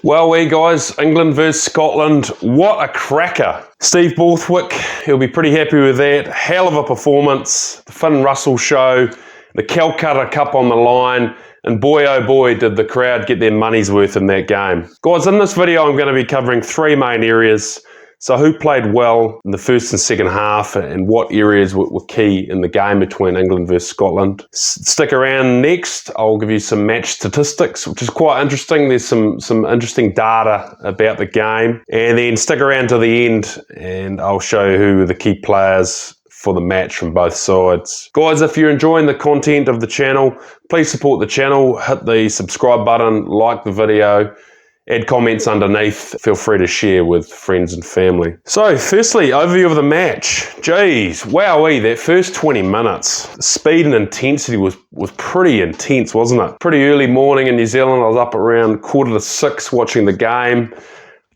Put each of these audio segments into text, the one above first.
Well, guys, England versus Scotland, what a cracker. Steve Borthwick, he'll be pretty happy with that. Hell of a performance, the Finn Russell show, the Calcutta Cup on the line, and boy oh boy did the crowd get their money's worth in that game. Guys, in this video I'm going to be covering three main areas. So who played well in the first and second half and what areas were key in the game between England versus Scotland. Stick around next, I'll give you some match statistics, which is quite interesting. There's some interesting data about the game. And then stick around to the end and I'll show you who are the key players for the match from both sides. Guys, if you're enjoying the content of the channel, please support the channel, hit the subscribe button, like the video, add comments underneath, feel free to share with friends and family. So firstly, overview of the match. Geez, wowee, that first 20 minutes. Speed and intensity was pretty intense, wasn't it? Pretty early morning in New Zealand. I was up around 5:45 watching the game.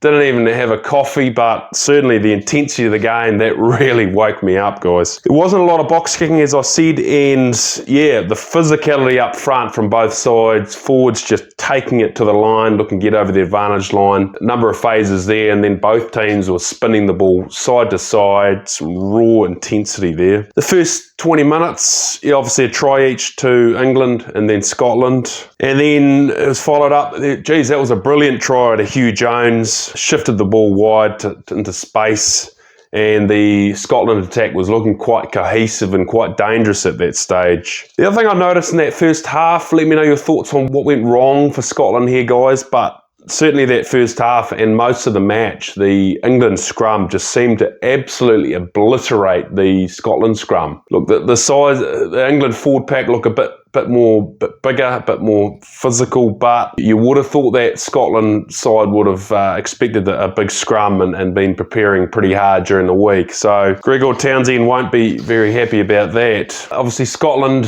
Didn't even have a coffee, but certainly the intensity of the game, that really woke me up, guys. There wasn't a lot of box kicking, as I said, and yeah, the physicality up front from both sides, forwards just taking it to the line, looking to get over the advantage line. A number of phases there, and then both teams were spinning the ball side to side, some raw intensity there. The first 20 minutes, yeah, obviously a try each to England and then Scotland. And then it was followed up, geez, that was a brilliant try to Hugh Jones. Shifted the ball wide into space, and the Scotland attack was looking quite cohesive and quite dangerous at that stage. The other thing I noticed in that first half, let me know your thoughts on what went wrong for Scotland here, guys, but certainly that first half and most of the match, the England scrum just seemed to absolutely obliterate the Scotland scrum. Look, the size, the England forward pack look a bit bigger, a bit more physical, but you would have thought that Scotland side would have expected a big scrum and been preparing pretty hard during the week. So Gregor Townsend won't be very happy about that. Obviously Scotland,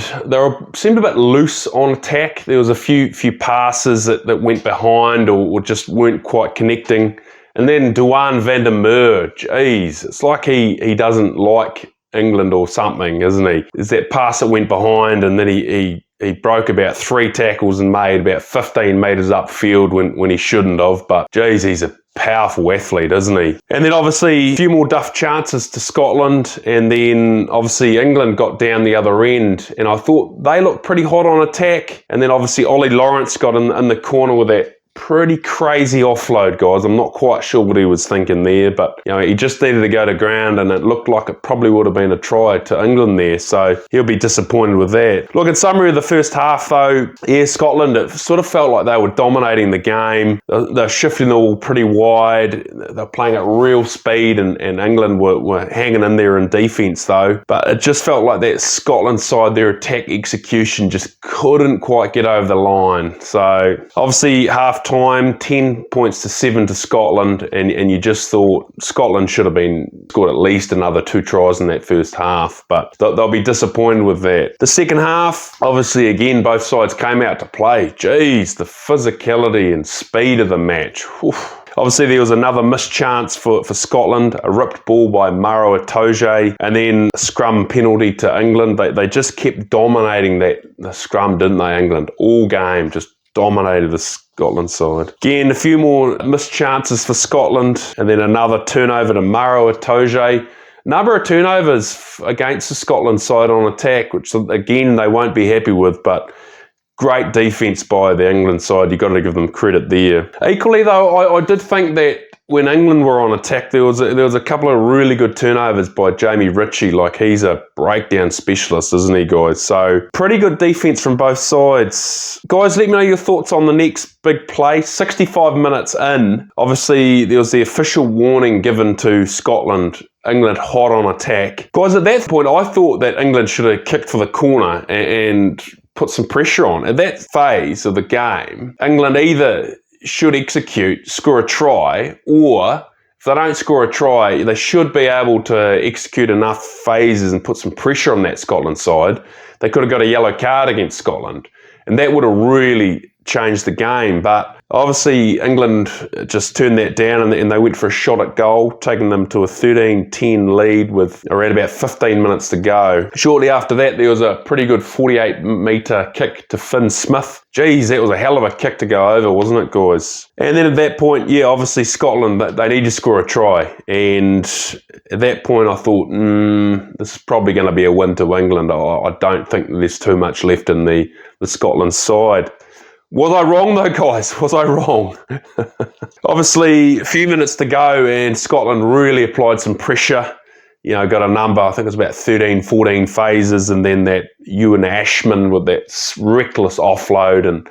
seemed a bit loose on attack. There was a few passes that went behind or just weren't quite connecting. And then Duane van der Merwe, geez, it's like he doesn't like England or something, isn't he? There's that pass that went behind and then he broke about 3 tackles and made about 15 metres upfield when he shouldn't have, but geez, he's a powerful athlete, isn't he? And then obviously a few more duff chances to Scotland, and then obviously England got down the other end, and I thought they looked pretty hot on attack, and then obviously Ollie Lawrence got in the corner with that pretty crazy offload, guys. I'm not quite sure what he was thinking there, but you know, he just needed to go to ground and it looked like it probably would have been a try to England there, so he'll be disappointed with that. Look, in summary of the first half though, yeah, Scotland, it sort of felt like they were dominating the game. They're shifting the ball pretty wide. They're playing at real speed, and England were hanging in there in defence though, but it just felt like that Scotland side, their attack execution just couldn't quite get over the line. So obviously half time, 10 points to 7 to Scotland, and you just thought Scotland should have scored at least another 2 tries in that first half, but they'll be disappointed with that. The second half, obviously again, both sides came out to play. Geez, the physicality and speed of the match. Oof. Obviously, there was another missed chance for Scotland, a ripped ball by Maro Itoje, and then a scrum penalty to England. They just kept dominating the scrum, didn't they, England? All game, just dominated the Scotland side. Again, a few more missed chances for Scotland, and then another turnover to Maro Itoje. Number of turnovers against the Scotland side on attack, which again they won't be happy with, but great defence by the England side. You've got to give them credit there. Equally though, I did think that when England were on attack, there was a couple of really good turnovers by Jamie Ritchie. Like, he's a breakdown specialist, isn't he, guys? So pretty good defence from both sides. Guys, let me know your thoughts on the next big play. 65 minutes in, obviously there was the official warning given to Scotland. England hot on attack. Guys, at that point, I thought that England should have kicked for the corner and put some pressure on. At that phase of the game, England either should execute, score a try, or if they don't score a try, they should be able to execute enough phases and put some pressure on that Scotland side. They could have got a yellow card against Scotland, and that would have really changed the game. But Obviously, England just turned that down and they went for a shot at goal, taking them to a 13-10 lead with around about 15 minutes to go. Shortly after that, there was a pretty good 48-metre kick to Finn Smith. Geez, that was a hell of a kick to go over, wasn't it, guys? And then at that point, yeah, obviously Scotland, they need to score a try. And at that point, I thought, this is probably going to be a win to England. I don't think there's too much left in the Scotland side. Was I wrong though, guys? Was I wrong? Obviously, a few minutes to go and Scotland really applied some pressure. You know, got a number, I think it was about 13, 14 phases, and then that Ewan Ashman with that reckless offload, and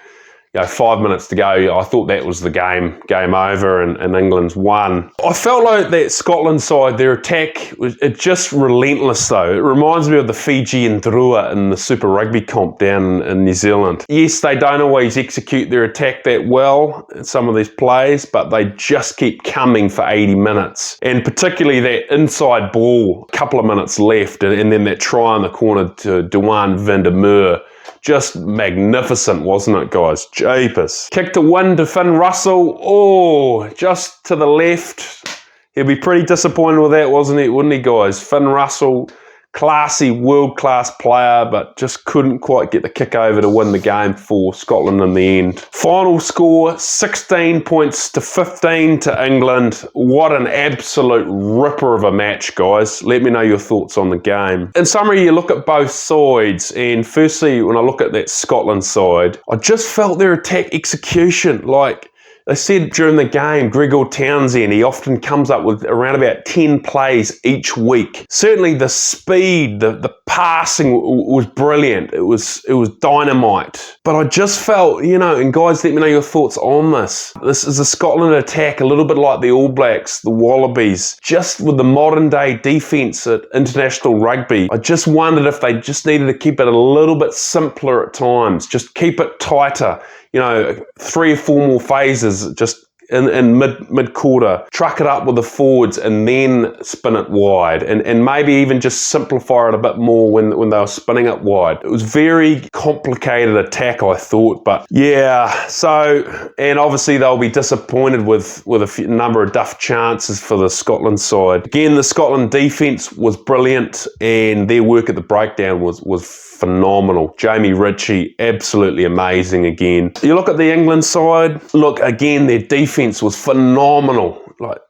5 minutes to go. I thought that was the game over, and England's won. I felt like that Scotland side, their attack, it just relentless though. It reminds me of the Fijian Drua in the Super Rugby comp down in New Zealand. Yes, they don't always execute their attack that well in some of these plays, but they just keep coming for 80 minutes. And particularly that inside ball, a couple of minutes left, and then that try in the corner to Duane van der Merwe. Just magnificent, wasn't it, guys? Jeepers. Kick to win to Finn Russell. Oh, just to the left. He'll be pretty disappointed with that, wouldn't he, guys? Finn Russell, classy, world-class player, but just couldn't quite get the kick over to win the game for Scotland in the end. Final score, 16 points to 15 to England. What an absolute ripper of a match, guys. Let me know your thoughts on the game. In summary, you look at both sides, and firstly, when I look at that Scotland side, I just felt their attack execution, they said during the game, Gregor Townsend, he often comes up with around about 10 plays each week. Certainly the speed, the passing was brilliant. It was dynamite. But I just felt, and guys, let me know your thoughts on this. This is a Scotland attack, a little bit like the All Blacks, the Wallabies, just with the modern day defence at international rugby. I just wondered if they just needed to keep it a little bit simpler at times, just keep it tighter. 3 or 4 more phases just in mid-quarter, truck it up with the forwards and then spin it wide, and maybe even just simplify it a bit more when they were spinning it wide. It was very complicated attack, I thought, but yeah, and obviously they'll be disappointed with a number of duff chances for the Scotland side. Again, the Scotland defence was brilliant, and their work at the breakdown was phenomenal. Jamie Ritchie, absolutely amazing again. You look at the England side, again, their defence was phenomenal.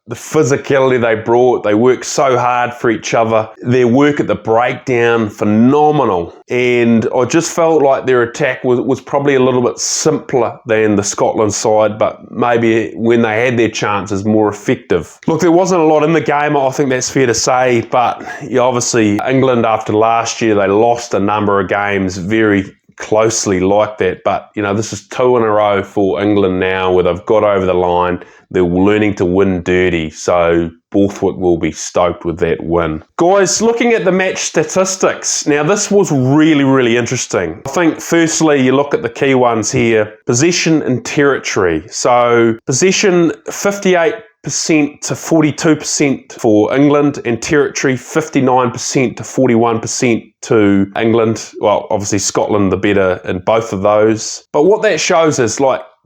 The physicality they brought, they worked so hard for each other. Their work at the breakdown, phenomenal. And I just felt like their attack was probably a little bit simpler than the Scotland side, but maybe when they had their chances, more effective. There wasn't a lot in the game, I think that's fair to say, but obviously England after last year, they lost a number of games very closely like that, but this is 2 in a row for England now where they've got over the line. They're learning to win dirty, so Borthwick will be stoked with that win. Guys, looking at the match statistics, now this was really, really interesting. I think firstly you look at the key ones here, possession and territory. So possession 58% to 42% for England, and territory 59% to 41% to England. Well, obviously Scotland the better in both of those. But what that shows is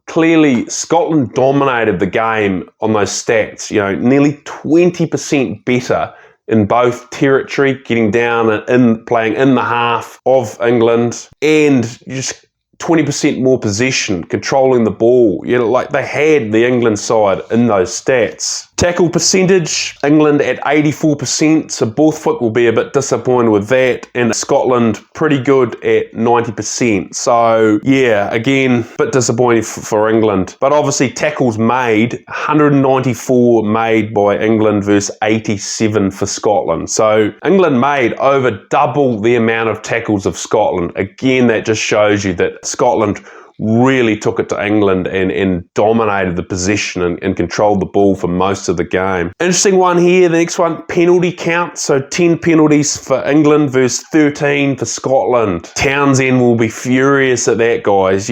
clearly Scotland dominated the game on those stats, nearly 20% better in both territory, getting down and playing in the half of England, and just 20% more possession, controlling the ball. They had the England side in those stats. Tackle percentage, England at 84%, so Borthwick will be a bit disappointed with that, and Scotland pretty good at 90%. So yeah, again, a bit disappointing for England. But obviously tackles made, 194 made by England versus 87 for Scotland. So England made over double the amount of tackles of Scotland. Again, that just shows you that Scotland really took it to England and dominated the possession and controlled the ball for most of the game. Interesting one here, the next one, penalty count. So 10 penalties for England versus 13 for Scotland. Townsend will be furious at that, guys.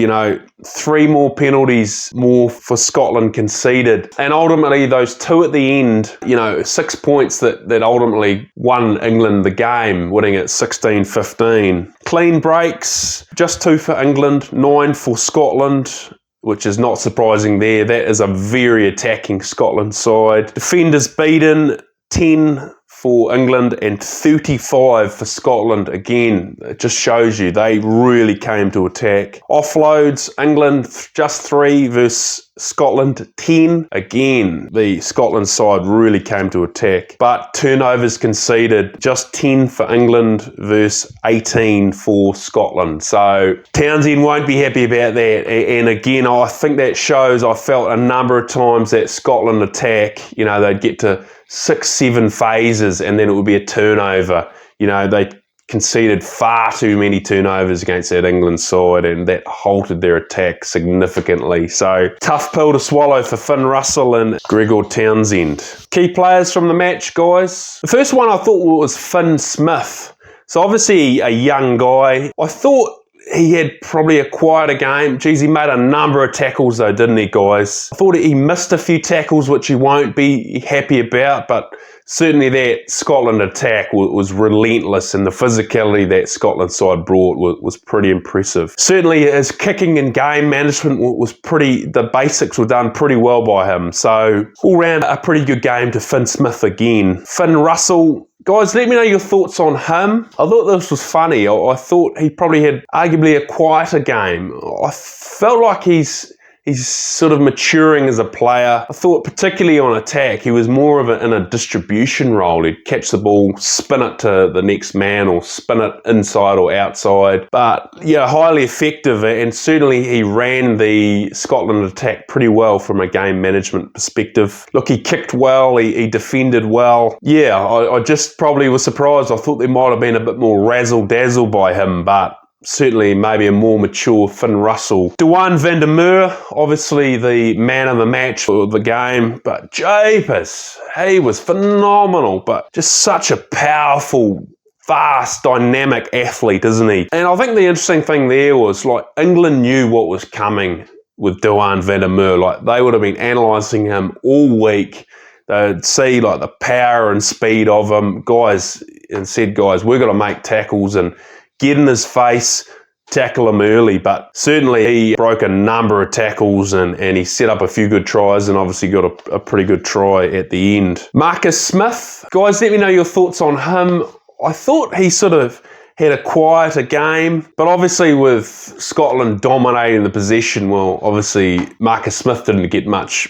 3 more penalties more for Scotland conceded. And ultimately, those 2 at the end, 6 points that ultimately won England the game, winning at 16-15. Clean breaks, just 2 for England, 9 for Scotland. which is not surprising there. That is a very attacking Scotland side. Defenders beaten, 10 for England and 35 for Scotland. Again, it just shows you they really came to attack. Offloads, England just 3 versus Scotland 10. Again, the Scotland side really came to attack. But turnovers conceded, just 10 for England versus 18 for Scotland. So Townsend won't be happy about that. And again, I think that shows, I felt a number of times that Scotland attack, they'd get to 6-7 phases and then it would be a turnover. They conceded far too many turnovers against that England side, and that halted their attack significantly. So tough pill to swallow for Finn Russell and Gregor Townsend. Key players from the match, guys. The first one I thought was Finn Smith. So obviously a young guy. I thought he had probably a quieter game. Geez, he made a number of tackles though, didn't he, guys? I thought he missed a few tackles, which he won't be happy about, but certainly that Scotland attack was relentless, and the physicality that Scotland side brought was pretty impressive. Certainly his kicking and game management was the basics were done pretty well by him. So all round a pretty good game to Finn Smith again. Finn Russell, guys, let me know your thoughts on him. I thought this was funny. I thought he probably had arguably a quieter game. I felt like he's sort of maturing as a player. I thought particularly on attack, he was more of in a distribution role. He'd catch the ball, spin it to the next man or spin it inside or outside. But yeah, highly effective, and certainly he ran the Scotland attack pretty well from a game management perspective. Look, he kicked well, he defended well. Yeah, I just probably was surprised. I thought there might have been a bit more razzle-dazzle by him, but certainly maybe a more mature Finn Russell. Duane van der Merwe, obviously the man of the match of the game, but Japers, he was phenomenal, but just such a powerful, fast, dynamic athlete, isn't he? And I think the interesting thing there was, England knew what was coming with Duane van der Merwe. They would have been analysing him all week. They'd see the power and speed of him, guys, and said, guys, we're going to make tackles and get in his face, tackle him early. But certainly he broke a number of tackles and he set up a few good tries and obviously got a pretty good try at the end. Marcus Smith, guys, let me know your thoughts on him. I thought he sort of had a quieter game, but obviously with Scotland dominating the possession, well, obviously Marcus Smith didn't get much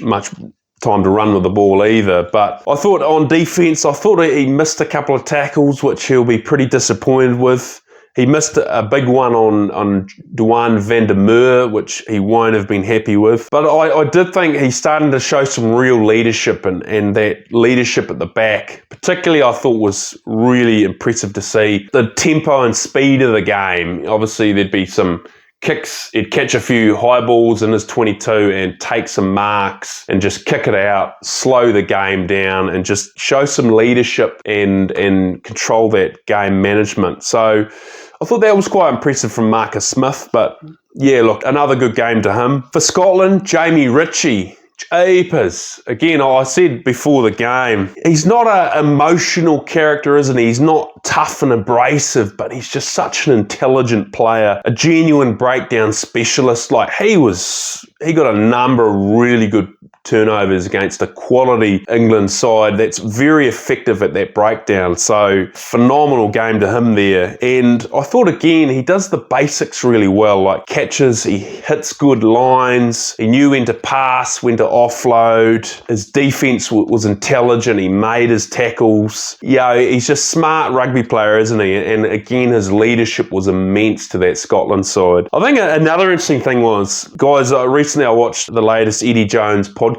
time to run with the ball either. But I thought on defence, I thought he missed a couple of tackles, which he'll be pretty disappointed with. He missed a big one on Duane van der Merwe, which he won't have been happy with. But I did think he's starting to show some real leadership, and that leadership at the back, particularly I thought was really impressive to see. The tempo and speed of the game. Obviously there'd be some kicks, he'd catch a few high balls in his 22 and take some marks and just kick it out, slow the game down and just show some leadership and control that game management. So I thought that was quite impressive from Marcus Smith, but yeah, look, another good game to him. For Scotland, Jamie Ritchie. Japers. Again, I said before the game, he's not an emotional character, isn't he? He's not tough and abrasive, but he's just such an intelligent player, a genuine breakdown specialist. He got a number of really good turnovers against a quality England side that's very effective at that breakdown. So phenomenal game to him there. And I thought again, he does the basics really well, catches, he hits good lines, he knew when to pass, when to offload. His defence was intelligent, he made his tackles. Yeah, he's just smart rugby player, isn't he? And again, his leadership was immense to that Scotland side. I think another interesting thing was, guys, recently I watched the latest Eddie Jones podcast,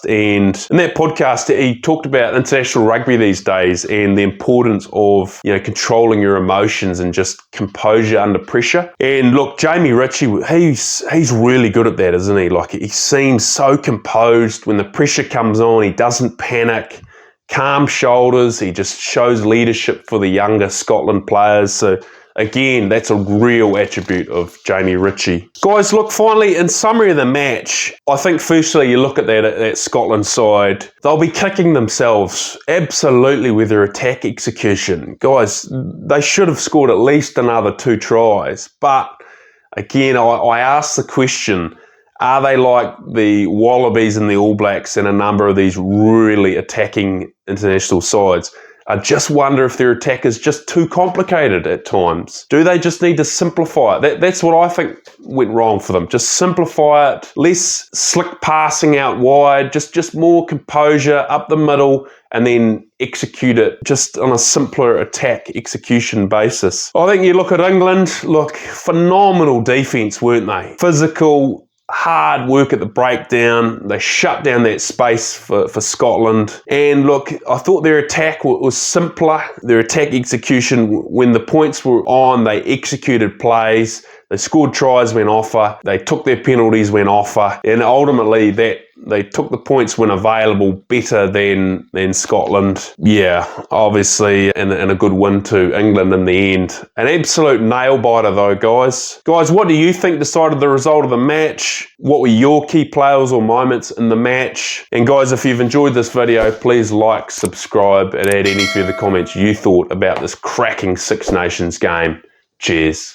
and in that podcast he talked about international rugby these days and the importance of controlling your emotions and just composure under pressure. And look, Jamie Ritchie, he's really good at that, isn't he? He seems so composed when the pressure comes on. He doesn't panic, calm shoulders. He just shows leadership for the younger Scotland players. So again, that's a real attribute of Jamie Ritchie. Guys, look, finally, in summary of the match, I think firstly you look at that Scotland side, they'll be kicking themselves absolutely with their attack execution. Guys, they should have scored at least another 2 tries. But again, I asked the question, Are they like the Wallabies and the All Blacks and a number of these really attacking international sides? I just wonder if their attack is just too complicated at times. Do they just need to simplify it? That's what I think went wrong for them. Just simplify it, less slick passing out wide, just more composure up the middle, and then execute it just on a simpler attack execution basis. I think you look at England, phenomenal defence, weren't they? Physical, hard work at the breakdown. They shut down that space for Scotland. And look, I thought their attack was simpler. Their attack execution, when the points were on, they executed plays. They scored tries when offer. They took their penalties when offer. And ultimately, they took the points when available better than Scotland. Yeah, obviously, and a good win to England in the end. An absolute nail-biter though, guys. Guys, what do you think decided the result of the match? What were your key players or moments in the match? And guys, if you've enjoyed this video, please like, subscribe, and add any further comments you thought about this cracking Six Nations game. Cheers.